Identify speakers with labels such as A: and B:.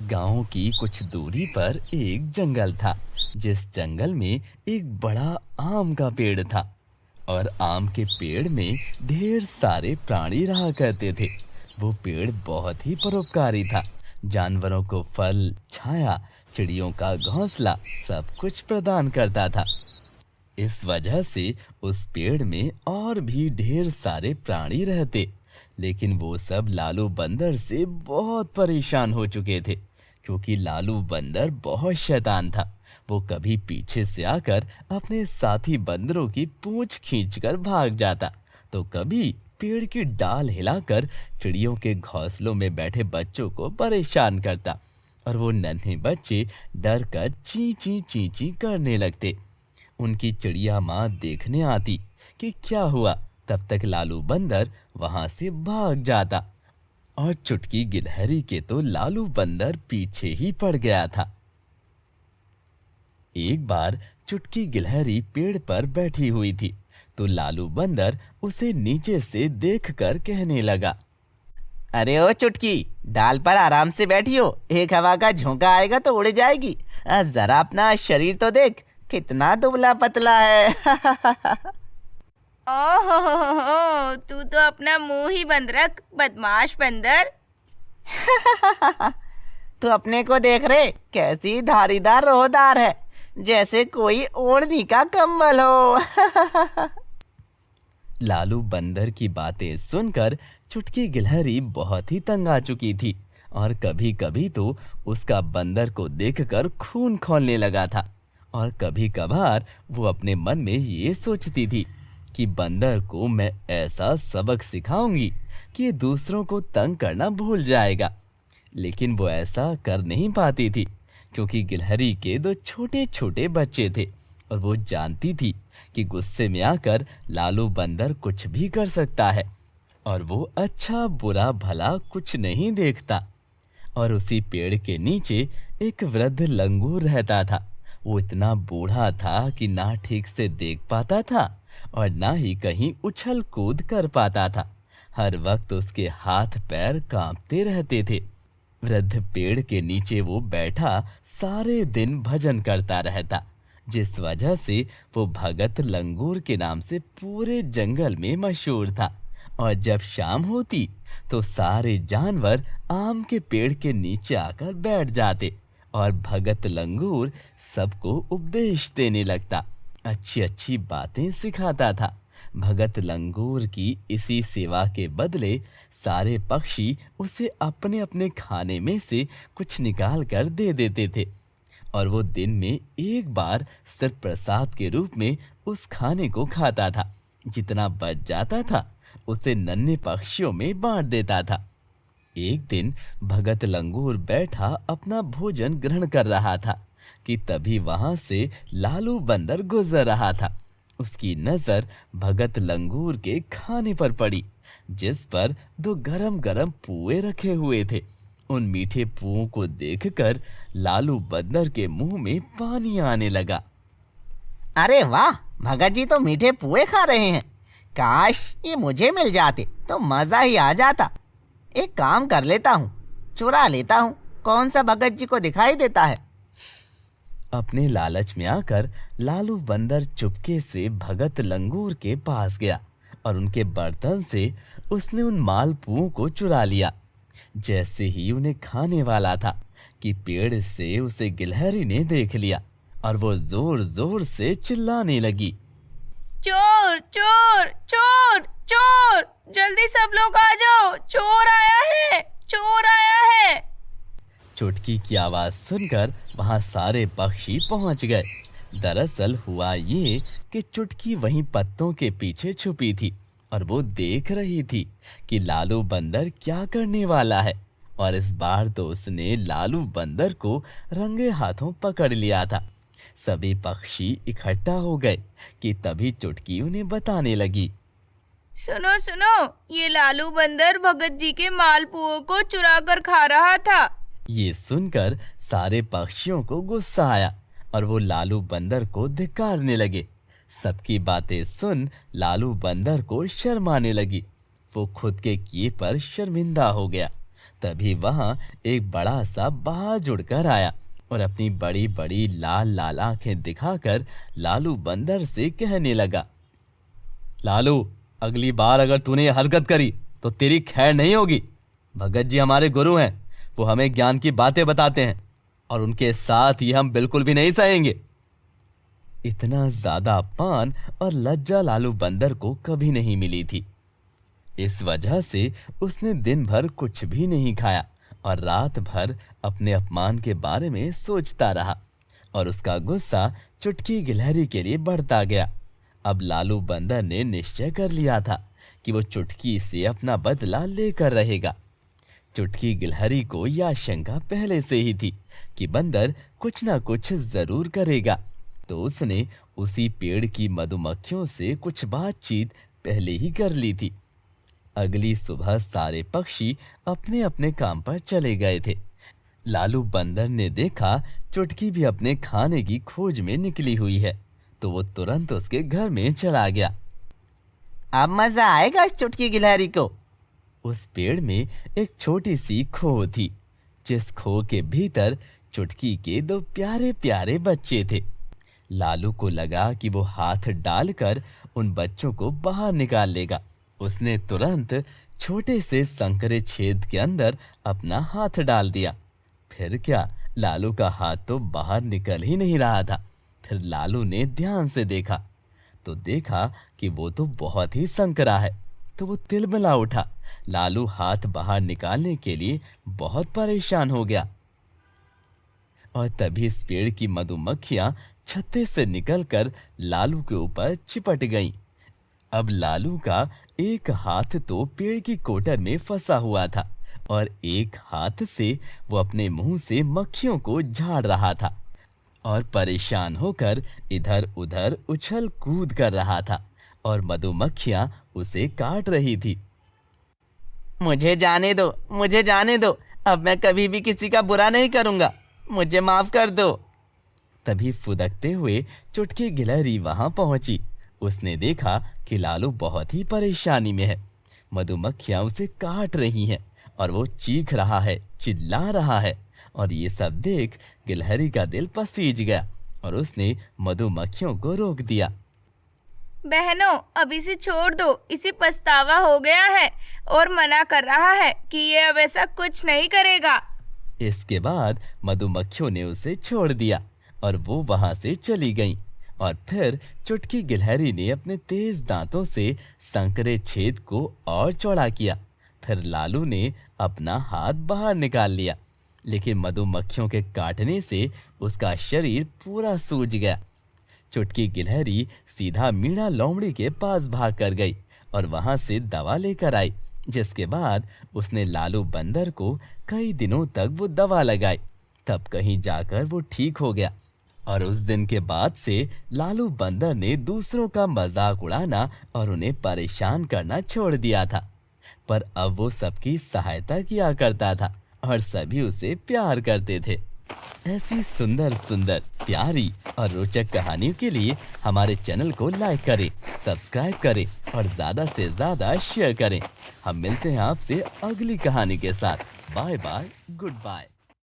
A: गांव की कुछ दूरी पर एक जंगल था। जिस जंगल में एक बड़ा आम का पेड़ था और आम के पेड़ में ढेर सारे प्राणी रहा करते थे। वो पेड़ बहुत ही परोपकारी था। जानवरों को फल, छाया, चिड़ियों का घोंसला सब कुछ प्रदान करता था। इस वजह से उस पेड़ में और भी ढेर सारे प्राणी रहते, लेकिन वो सब लालू बंदर से बहुत परेशान हो चुके थे, क्योंकि लालू बंदर बहुत शैतान था। वो कभी पीछे से आकर अपने साथी बंदरों की पूंछ खींचकर भाग जाता, तो कभी पेड़ की डाल हिलाकर चिड़ियों के घोंसलों में बैठे बच्चों को परेशान करता, और वो नन्हे बच्चे डर कर ची ची ची ची करने लगते। उनकी चिड़िया माँ देखने आती कि क्या हुआ, तब तक लालू बंदर वहां से भाग जाता और चुटकी गिलहरी के तो लालू बंदर पीछे ही पड़ गया था। एक बार चुटकी गिलहरी पेड़ पर बैठी हुई थी, तो लालू बंदर उसे नीचे से देखकर कहने लगा,
B: अरे ओ चुटकी, डाल पर आराम से बैठी हो। एक हवा का झोंका आएगा तो उड़ जाएगी। जरा अपना शरीर तो देख, कितना दुबला पतला है।
C: ओहो, तू तो अपना मुंह ही बंद रख, बदमाश बंदर।
B: तू अपने को देख रे, कैसी धारीदार रोहदार है, जैसे कोई ओढ़नी का कंबल हो।
A: लालू बंदर की बातें सुनकर चुटकी गिलहरी बहुत ही तंग आ चुकी थी, और कभी कभी तो उसका बंदर को देखकर खून खौलने लगा था। और कभी कभार वो अपने मन में ये सोचती थी कि बंदर को मैं ऐसा सबक सिखाऊंगी कि ये दूसरों को तंग करना भूल जाएगा। लेकिन वो ऐसा कर नहीं पाती थी, क्योंकि गिलहरी के दो छोटे छोटे बच्चे थे, और वो जानती थी कि गुस्से में आकर लालू बंदर कुछ भी कर सकता है, और वो अच्छा बुरा भला कुछ नहीं देखता। और उसी पेड़ के नीचे एक वृद्ध लंगूर रहता था। वो इतना बूढ़ा था कि ना ठीक से देख पाता था और ना ही कहीं उछल कूद कर पाता था। हर वक्त उसके हाथ पैर कांपते रहते थे। वृद्ध पेड़ के नीचे वो बैठा सारे दिन भजन करता रहता, जिस वजह से वो भगत लंगूर के नाम से पूरे जंगल में मशहूर था। और जब शाम होती तो सारे जानवर आम के पेड़ के नीचे आकर बैठ जाते, और भगत लंगूर सबको उपदेश देने लगता, अच्छी अच्छी बातें सिखाता था। भगत लंगूर की इसी सेवा के बदले सारे पक्षी उसे अपने अपने खाने में से कुछ निकाल कर दे देते थे, और वो दिन में एक बार सिर्फ प्रसाद के रूप में उस खाने को खाता था। जितना बच जाता था उसे नन्हे पक्षियों में बांट देता था। एक दिन भगत लंगूर बैठा अपना भोजन ग्रहण कर रहा था कि तभी वहां से लालू बंदर गुजर रहा था। उसकी नजर भगत लंगूर के खाने पर पड़ी, जिस पर दो गरम गरम पुए रखे हुए थे। उन मीठे पुओं को देखकर लालू बंदर के मुंह में पानी आने लगा।
B: अरे वाह, भगत जी तो मीठे पुए खा रहे हैं। काश ये मुझे मिल जाते तो मजा ही आ जाता। एक काम कर लेता हूँ, चुरा लेता हूँ, कौन सा भगत जी को दिखाई देता है।
A: अपने लालच में आकर लालू बंदर चुपके से भगत लंगूर के पास गया, और उनके बर्तन से उसने उन मालपुओं को चुरा लिया। जैसे ही उन्हें खाने वाला था कि पेड़ से उसे गिलहरी ने देख लिया, और वो जोर जोर से चिल्लाने लगी,
C: चोर चोर चोर चोर, जल्दी सब लोग आ जाओ, चोर आया है, चोर आया है।
A: चुटकी की आवाज सुनकर वहां सारे पक्षी पहुंच गए। दरअसल हुआ ये कि चुटकी वहीं पत्तों के पीछे छुपी थी, और वो देख रही थी कि लालू बंदर क्या करने वाला है। और इस बार तो उसने लालू बंदर को रंगे हाथों पकड़ लिया था। सभी पक्षी इकट्ठा हो गए कि तभी चुटकी उन्हें बताने लगी,
C: सुनो सुनो, ये लालू बंदर भगत जी के मालपुओं को चुरा कर खा रहा था।
A: ये सुनकर सारे पक्षियों को गुस्सा आया, और वो लालू बंदर को धिक्कारने लगे। सबकी बातें सुन लालू बंदर को शर्म आने लगी। वो खुद के किए पर शर्मिंदा हो गया। तभी वहां एक बड़ा सा बाज उड़कर आया और अपनी बड़ी बड़ी लाल लाल आंखें दिखाकर लालू बंदर से कहने लगा, लालू, अगली बार अगर तूने ये हरकत करी तो तेरी खैर नहीं होगी। भगत जी हमारे गुरु हैं, वो हमें ज्ञान की बातें बताते हैं और उनके साथ ये हम बिल्कुल भी नहीं सहेंगे। इतना ज्यादा अपमान और लज्जा लालू बंदर को कभी नहीं मिली थी। इस वजह से उसने दिन भर कुछ भी नहीं खाया और रात भर अपने अपमान के बारे में सोचता रहा और उसका गुस्सा चुटकी गिलहरी के लिए बढ़ता गया। अब लालू बंदर ने निश्चय कर लिया था कि वो चुटकी से अपना बदला लेकर रहेगा। चुटकी गिलहरी को यह शंका पहले से ही थी कि बंदर कुछ ना कुछ जरूर करेगा, तो उसने उसी पेड़ की मधुमक्खियों से कुछ बातचीत पहले ही कर ली थी। अगली सुबह सारे पक्षी अपने अपने काम पर चले गए थे। लालू बंदर ने देखा चुटकी भी अपने खाने की खोज में निकली हुई है, तो वो तुरंत उसके घर में चला गया।
B: अब मजा आएगा इस चुटकी गिलहरी को।
A: उस पेड़ में एक छोटी सी खो थी, जिस खो के भीतर चुटकी के दो प्यारे प्यारे बच्चे थे। लालू को लगा कि वो हाथ डालकर उन बच्चों को बाहर निकाल लेगा। उसने तुरंत छोटे से संकरे छेद के अंदर अपना हाथ डाल दिया। फिर क्या, लालू का हाथ तो बाहर निकल ही नहीं रहा था। फिर लालू ने ध्यान से देखा तो देखा कि वो तो बहुत ही संकरा है, तो वो तिलमिला उठा। लालू हाथ बाहर निकालने के लिए बहुत परेशान हो गया और तभी इस पेड़ की मधुमक्खियां छत्ते से निकलकर लालू के ऊपर चिपट गईं। अब लालू का एक हाथ तो पेड़ की कोटर में फंसा हुआ था और एक हाथ से वो अपने मुंह से मक्खियों को झाड़ रहा था और परेशान होकर इधर उधर उछल कूद कर रहा था और मधुमक्खियां उसे काट रही थी।
B: मुझे जाने दो, मुझे जाने दो। अब मैं कभी भी किसी का बुरा नहीं करूंगा। मुझे माफ कर दो।
A: तभी फुदकते हुए चुटकी गिलहरी वहां पहुंची। उसने देखा कि लालू बहुत ही परेशानी में है। मधुमक्खियां उसे काट रही हैं और वो चीख रहा है, चिल्ला रहा है और ये सब देख गिलहरी का दिल पसीज गया और उसने मधुमक्खियों को रोक दिया।
C: बहनों, अब इसे छोड़ दो, इसे पछतावा हो गया है और मना कर रहा है कि ये अब ऐसा कुछ नहीं करेगा।
A: इसके बाद मधुमक्खियों ने उसे छोड़ दिया और वो वहां से चली गईं और फिर चुटकी गिलहरी ने अपने तेज दांतों से संकरे छेद को और चौड़ा किया। फिर लालू ने अपना हाथ बाहर निकाल लिया, लेकिन मधुमक्खियों के काटने से उसका शरीर पूरा सूज गया। चुटकी गिलहरी सीधा मीणा लोमड़ी के पास भाग कर गई और वहां से दवा लेकर आई, जिसके बाद उसने लालू बंदर को कई दिनों तक वो दवा लगाई। तब कहीं जाकर वो ठीक हो गया और उस दिन के बाद से लालू बंदर ने दूसरों का मजाक उड़ाना और उन्हें परेशान करना छोड़ दिया था। पर अब वो सबकी सहायता किया करता था और सभी उसे प्यार करते थे। ऐसी सुंदर सुंदर, प्यारी और रोचक कहानियों के लिए हमारे चैनल को लाइक करें, सब्सक्राइब करें और ज़्यादा से ज़्यादा शेयर करें। हम मिलते हैं आपसे अगली कहानी के साथ। Bye bye, good bye.